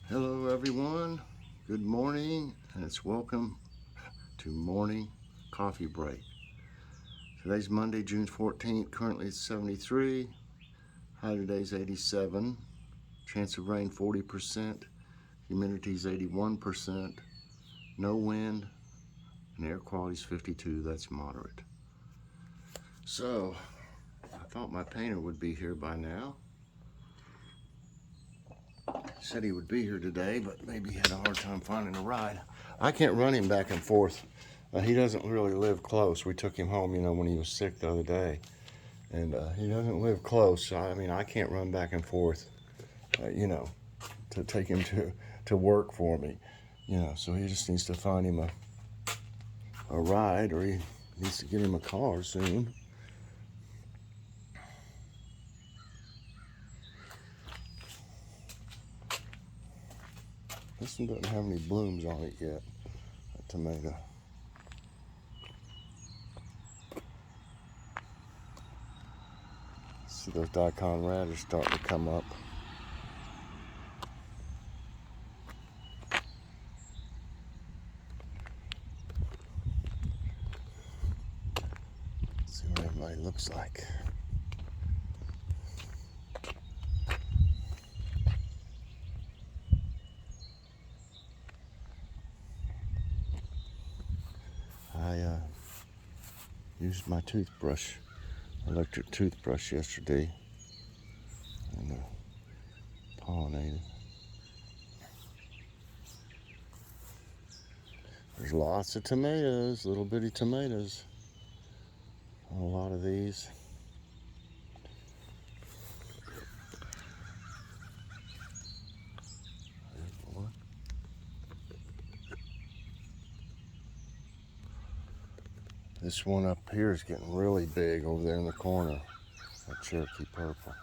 Hello everyone, good morning, and it's welcome to morning coffee break. Today's Monday, June 14th, currently it's 73, high today's 87, chance of rain 40%, humidity is 81%, no wind, and air quality is 52, that's moderate. So, I thought my painter would be here by now. Said he would be here today, but maybe he had a hard time finding a ride. I can't run him back and forth. He doesn't really live close. We took him home, when he was sick the other day. And he doesn't live close. So, I can't run back and forth, to take him to work for me. So he just needs to find him a ride, or he needs to get him a car soon. This one doesn't have any blooms on it yet, that tomato. See, those daikon radish starting to come up. Let's see what everybody looks like. I used my toothbrush, electric toothbrush yesterday, and pollinated. There's lots of tomatoes, little bitty tomatoes. A lot of these. There's one. This one up here is getting really big over there in the corner. That Cherokee purple.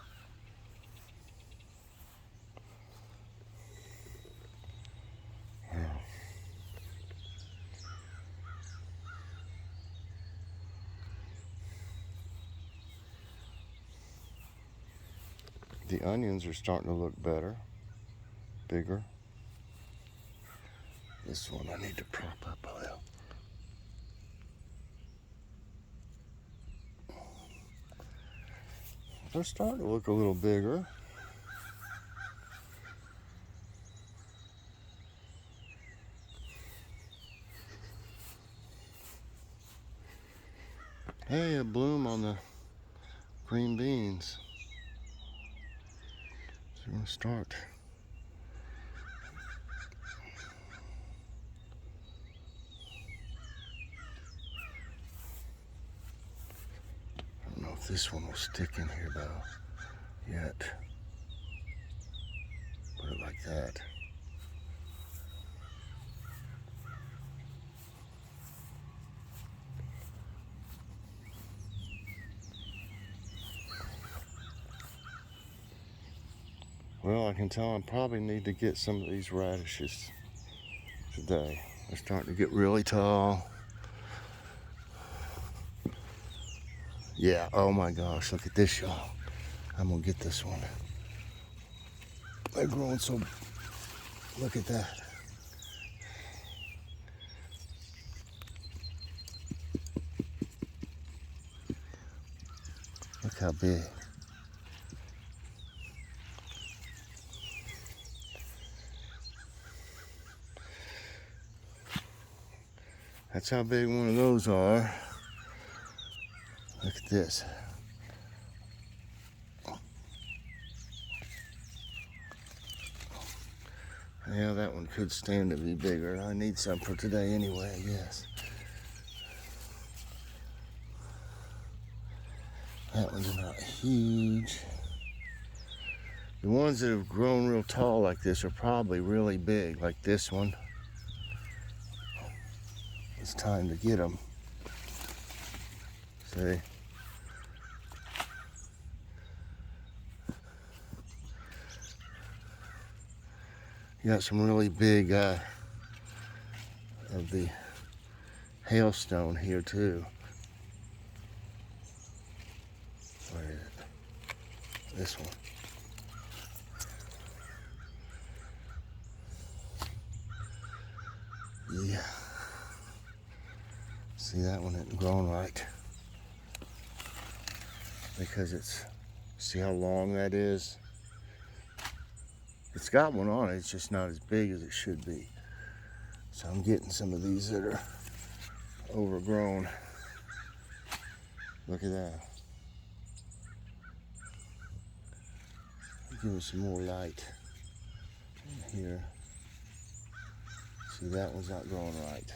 The onions are starting to look better, bigger. This one I need to prop up a little. They're starting to look a little bigger. Hey, a bloom on the green beans. So we're gonna start. I don't know if this one will stick in here though, yet. Put it like that. Well, I can tell I probably need to get some of these radishes today. They're starting to get really tall. Yeah, oh my gosh, look at this, y'all. I'm gonna get this one. They're growing so, look at that. Look how big. That's how big one of those are. Look at this. Yeah, that one could stand to be bigger. I need some for today anyway, I guess. That one's not huge. The ones that have grown real tall like this are probably really big, like this one. It's time to get them. See? You got some really big of the hailstone here too. Where is it? This one. See, that one isn't growing right because it's, see how long that is? It's got one on it, it's just not as big as it should be. So I'm getting some of these that are overgrown. Look at that. Give it some more light in here. See, that one's not growing right.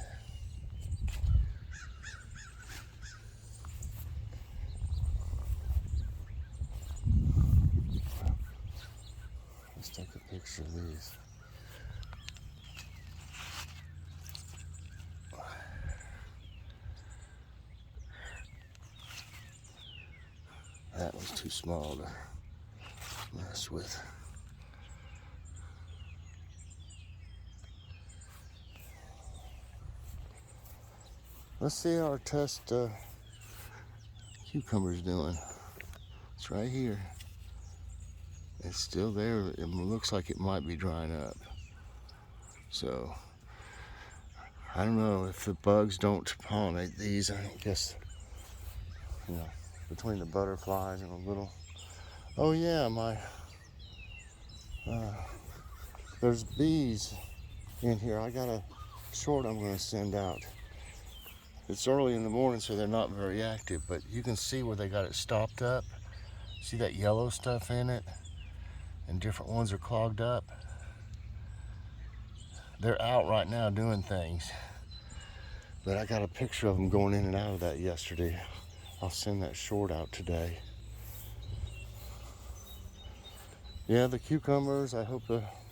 Let's take a picture of these. That was too small to mess with. Let's see how our test cucumber's doing. It's right here. It's still there. It looks like it might be drying up. So, I don't know if the bugs don't pollinate these. I don't guess, you know, between the butterflies and a little. Oh yeah, there's bees in here. I got a short I'm going to send out. It's early in the morning, so they're not very active, but you can see where they got it stopped up. See that yellow stuff in it? And different ones are clogged up. They're out right now doing things. But I got a picture of them going in and out of that yesterday. I'll send that short out today. Yeah, the cucumbers, I hope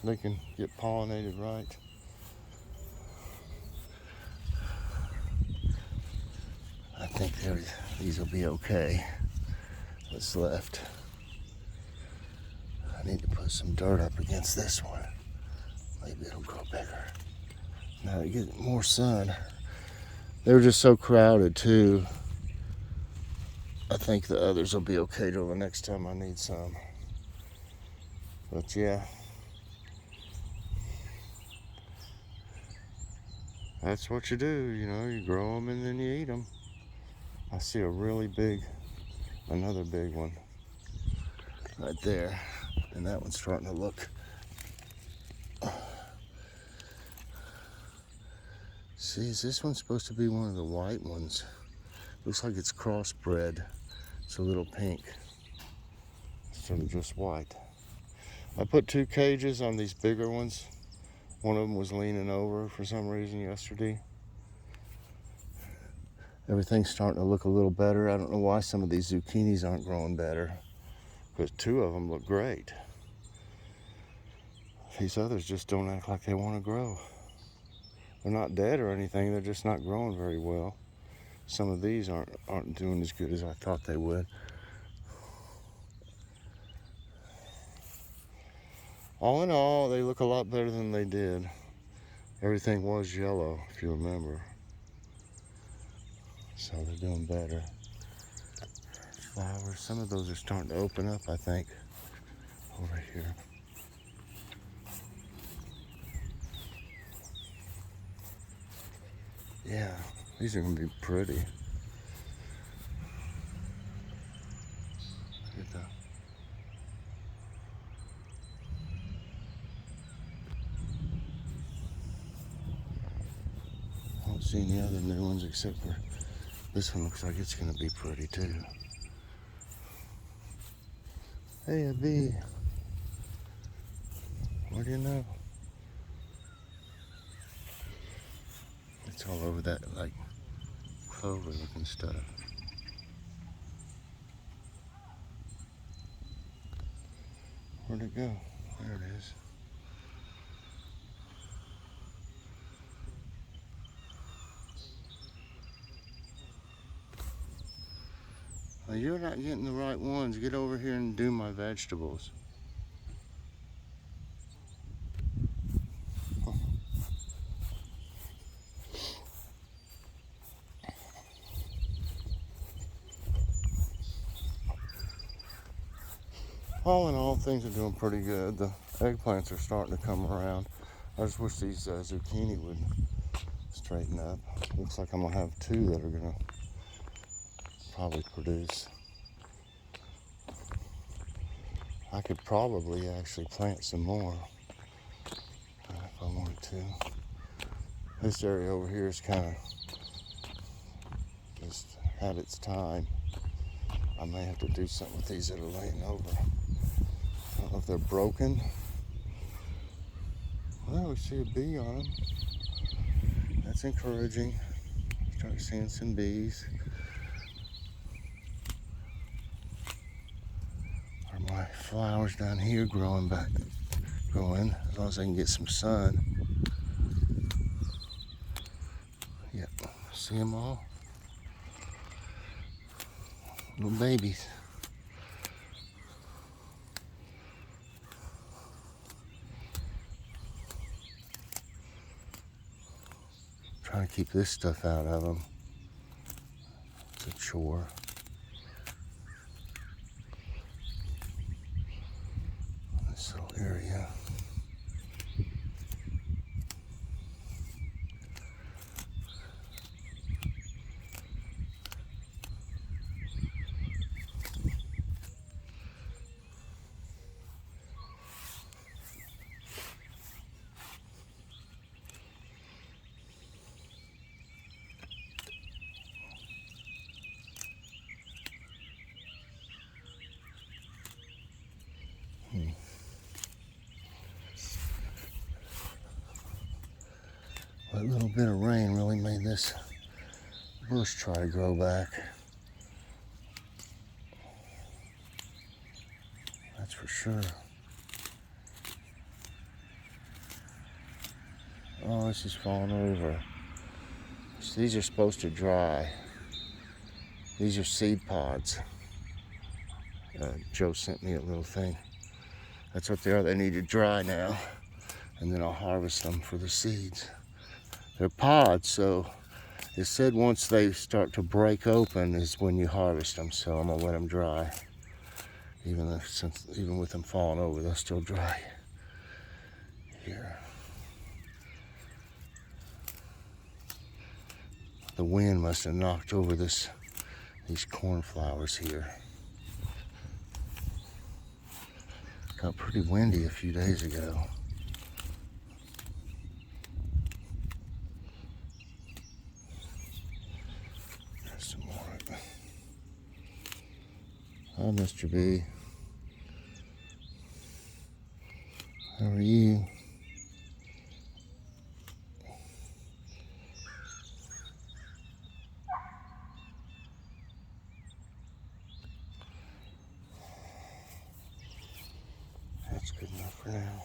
they can get pollinated right. I think these will be okay. What's left? I need to put some dirt up against this one. Maybe it'll grow bigger. Now to get more sun. They were just so crowded too. I think the others will be okay till the next time I need some. But yeah. That's what you do, you know, you grow them and then you eat them. I see a really big, another big one right there. And that one's starting to look. See, is this one supposed to be one of the white ones? Looks like it's crossbred. It's a little pink instead of just white. I put 2 cages on these bigger ones. One of them was leaning over for some reason yesterday. Everything's starting to look a little better. I don't know why some of these zucchinis aren't growing better, because 2 of them look great. These others just don't act like they want to grow. They're not dead or anything, they're just not growing very well. Some of these aren't doing as good as I thought they would. All in all, they look a lot better than they did. Everything was yellow, if you remember. So they're doing better. Flowers, some of those are starting to open up, I think, over here. Yeah, these are gonna be pretty. Look at that. I don't see any other new ones except for this one. Looks like it's gonna be pretty too. Hey, a bee. What do you know? It's all over that like clover looking stuff. Where'd it go? There it is. Well, you're not getting the right ones. Get over here and do my vegetables. All in all, things are doing pretty good. The eggplants are starting to come around. I just wish these zucchini would straighten up. Looks like I'm gonna have two that are gonna probably produce. I could probably actually plant some more if I wanted to. This area over here is kind of just had its time. I may have to do something with these that are laying over. I don't know if they're broken. Well, we see a bee on them. That's encouraging. Start seeing some bees. Are my flowers down here growing, as long as I can get some sun. Yep, see them all? Little babies. Trying to keep this stuff out of them. It's a chore. This little area. That little bit of rain really made this bush try to grow back. That's for sure. Oh, this is falling over. So these are supposed to dry. These are seed pods. Joe sent me a little thing. That's what they are. They need to dry now. And then I'll harvest them for the seeds. They're pods, so it said once they start to break open is when you harvest them. So I'm gonna let them dry. Even with them falling over, they'll still dry. Here. The wind must have knocked over these cornflowers here. Got pretty windy a few days ago. There's some more. Hi, Mr. B. How are you? That's good enough for now.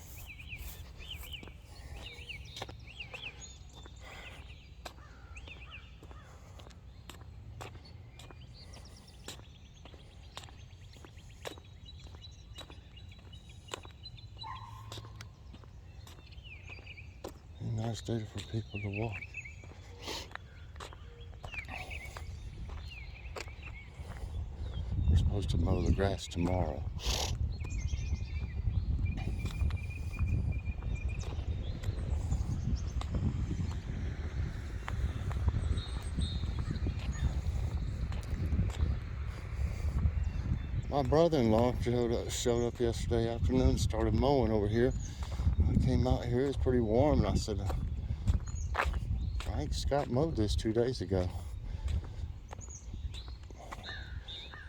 Nice day for people to walk. We're supposed to mow the grass tomorrow. My brother-in-law showed up yesterday afternoon and started mowing over here. I came out here, it was pretty warm, and I said, Frank Scott mowed this 2 days ago.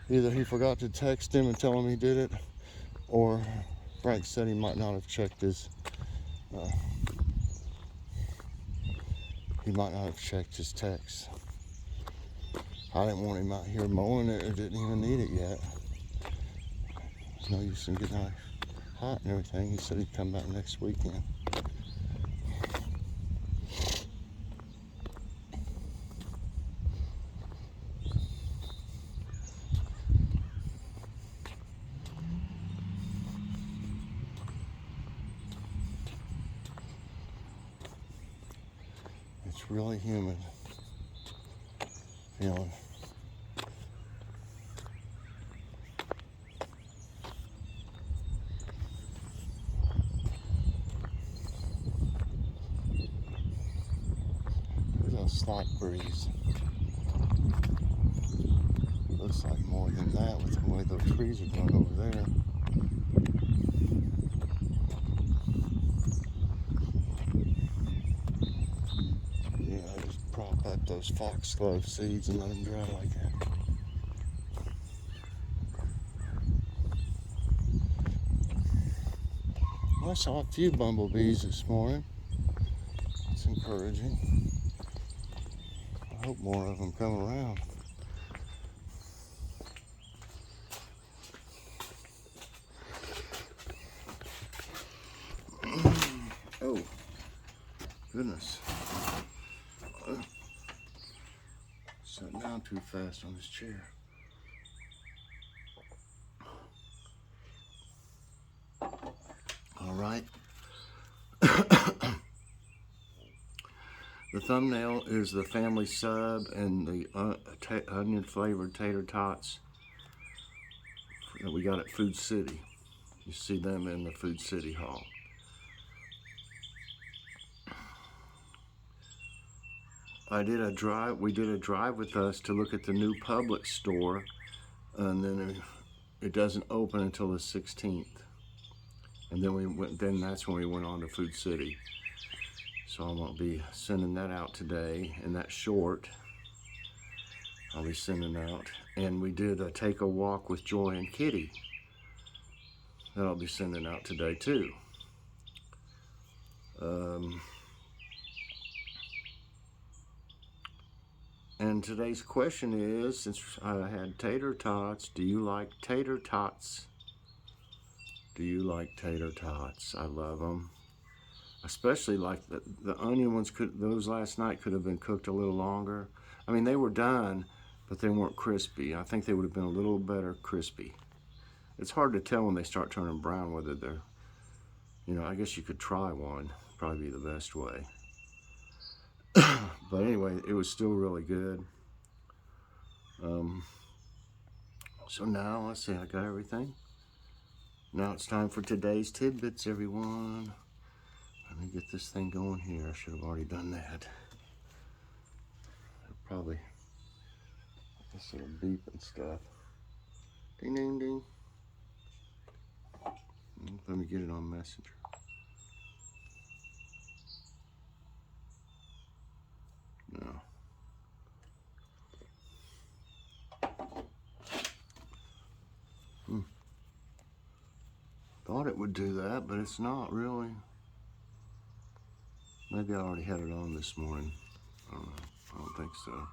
Either he forgot to text him and tell him he did it, or Frank said he might not have checked his text. I didn't want him out here mowing it, or didn't even need it yet. There's no use in getting hot and everything. He said he'd come back next weekend. It's really humid feeling. slight breeze. Looks like more than that with the way those trees are going over there. Yeah, I just prop up those foxglove seeds and let them dry like that. I saw a few bumblebees this morning. It's encouraging. I hope more of them come around. Oh, goodness. Sat down too fast on this chair. All right. The thumbnail is the family sub and the onion flavored tater tots that we got at Food City. You see them in the Food City haul. We did a drive with us to look at the new Publix store, and then it doesn't open until the 16th. And then that's when we went on to Food City. So I won't be sending that out today, and that short I'll be sending out. And we did a take a walk with Joy and Kitty that I'll be sending out today too. And today's question is, since I had tater tots, do you like tater tots? Do you like tater tots? I love them. Especially like the onion ones, those last night could have been cooked a little longer. I mean, they were done, but they weren't crispy. I think they would have been a little better crispy. It's hard to tell when they start turning brown whether they're, I guess you could try one. Probably be the best way. But anyway, it was still really good. So now, let's see, I got everything. Now it's time for today's tidbits, everyone. Let me get this thing going here. I should have already done that. Probably this little beep and stuff. Ding, ding, ding. Let me get it on Messenger. No. Thought it would do that, but it's not really. Maybe I already had it on this morning. I don't know. I don't think so.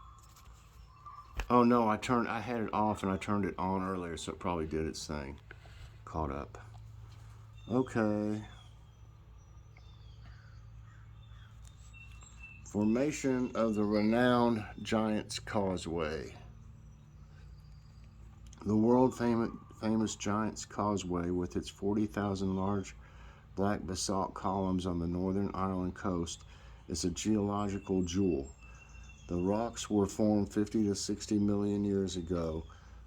Oh no, I had it off and I turned it on earlier, so it probably did its thing. Caught up. Okay. Formation of the renowned Giant's Causeway. The world famous Giant's Causeway, with its 40,000 large black basalt columns on the Northern Ireland coast, is a geological jewel. The rocks were formed 50 to 60 million years ago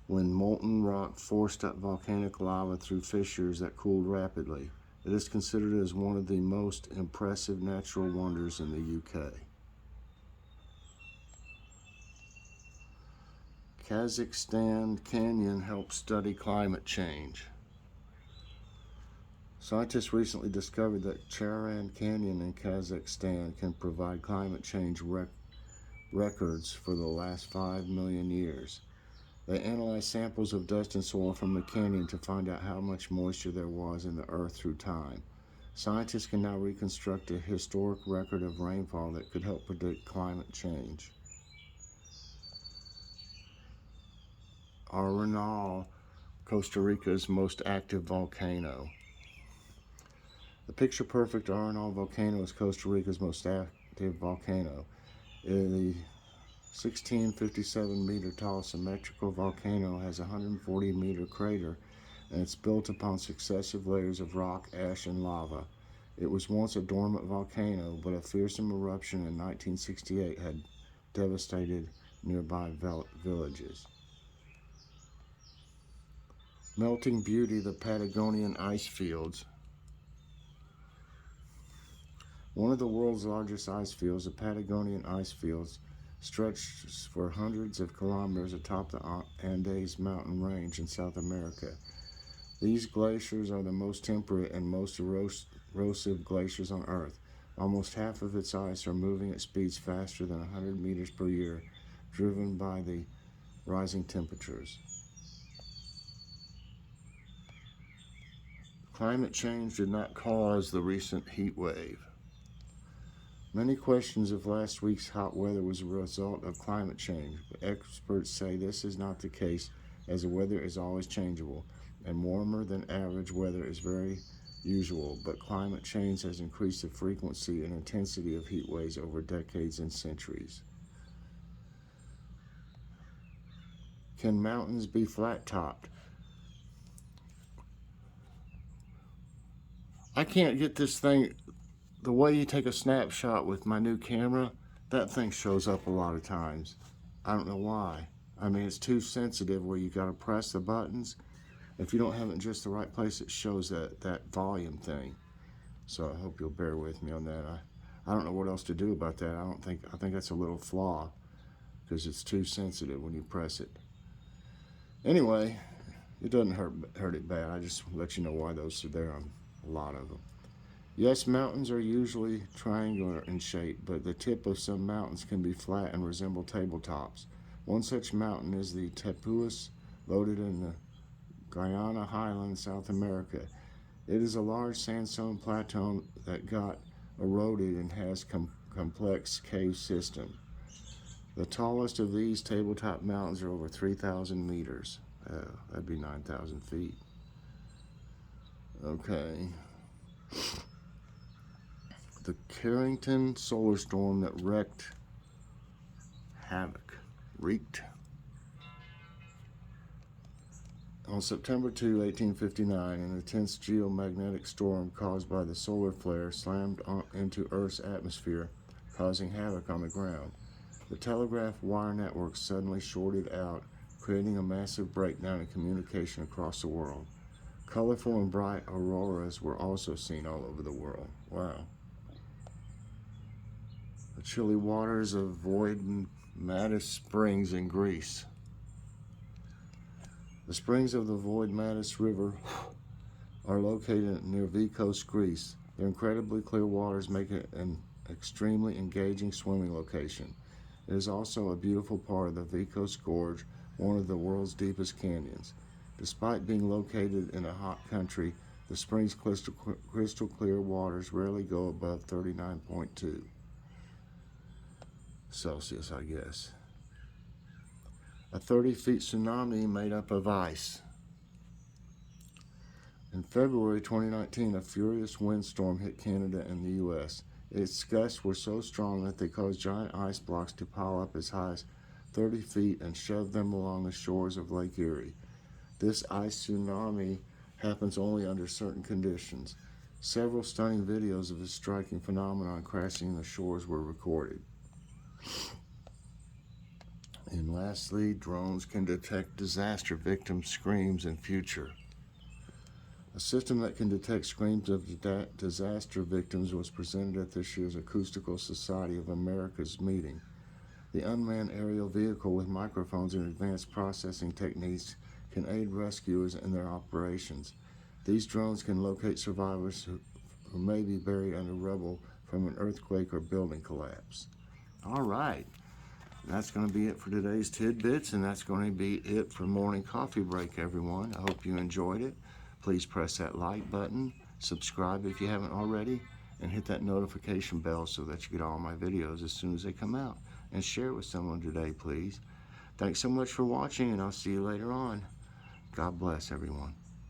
when molten rock forced up volcanic lava through fissures that cooled rapidly. It is considered as one of the most impressive natural wonders in the UK. Kazakhstan Canyon helps study climate change. Scientists recently discovered that Charan Canyon in Kazakhstan can provide climate change records for the last 5 million years. They analyzed samples of dust and soil from the canyon to find out how much moisture there was in the earth through time. Scientists can now reconstruct a historic record of rainfall that could help predict climate change. Arenal, Costa Rica's most active volcano. The picture-perfect Arenal volcano is Costa Rica's most active volcano. The 1657-meter-tall symmetrical volcano has a 140-meter crater, and it's built upon successive layers of rock, ash, and lava. It was once a dormant volcano, but a fearsome eruption in 1968 had devastated nearby villages. Melting beauty, the Patagonian ice fields. One of the world's largest ice fields, the Patagonian ice fields, stretched for hundreds of kilometers atop the Andes mountain range in South America. These glaciers are the most temperate and most erosive glaciers on Earth. Almost half of its ice are moving at speeds faster than 100 meters per year, driven by the rising temperatures. Climate change did not cause the recent heat wave. Many questions if last week's hot weather was a result of climate change, but experts say this is not the case, as the weather is always changeable, and warmer than average weather is very usual, but climate change has increased the frequency and intensity of heat waves over decades and centuries. Can mountains be flat-topped? I can't get this thing, the way you take a snapshot with my new camera, that thing shows up a lot of times. I don't know why. I mean, it's too sensitive where you gotta press the buttons. If you don't have it in just the right place, it shows that volume thing. So I hope you'll bear with me on that. I don't know what else to do about that. I think that's a little flaw because it's too sensitive when you press it. Anyway, it doesn't hurt it bad. I just let you know why those are there on a lot of them. Yes, mountains are usually triangular in shape, but the tip of some mountains can be flat and resemble tabletops. One such mountain is the Tepuis, located in the Guyana Highlands, South America. It is a large sandstone plateau that got eroded and has complex cave system. The tallest of these tabletop mountains are over 3,000 meters. That'd be 9,000 feet. Okay. The Carrington solar storm that wreaked on September 2, 1859, an intense geomagnetic storm caused by the solar flare slammed into Earth's atmosphere, causing havoc on the ground. The telegraph wire network suddenly shorted out, creating a massive breakdown in communication across the world. Colorful and bright auroras were also seen all over the world. Wow. The chilly waters of Void Matis Springs in Greece. The springs of the Void Matis River are located near Vikos, Greece. Their incredibly clear waters make it an extremely engaging swimming location. It is also a beautiful part of the Vikos Gorge, one of the world's deepest canyons. Despite being located in a hot country, the spring's crystal clear waters rarely go above 39.2 Celsius, I guess. A 30-foot tsunami made up of ice. In February 2019, a furious windstorm hit Canada and the U.S. Its gusts were so strong that they caused giant ice blocks to pile up as high as 30 feet and shove them along the shores of Lake Erie. This ice tsunami happens only under certain conditions. Several stunning videos of this striking phenomenon crashing the shores were recorded. And lastly, drones can detect disaster victim screams in future. A system that can detect screams of disaster victims was presented at this year's Acoustical Society of America's meeting. The unmanned aerial vehicle with microphones and advanced processing techniques can aid rescuers in their operations. These drones can locate survivors who may be buried under rubble from an earthquake or building collapse. All right, that's going to be it for today's Tidbits, and that's going to be it for Morning Coffee Break, everyone. I hope you enjoyed it. Please press that like button, subscribe if you haven't already, and hit that notification bell so that you get all my videos as soon as they come out. And share it with someone today, please. Thanks so much for watching, and I'll see you later on. God bless, everyone.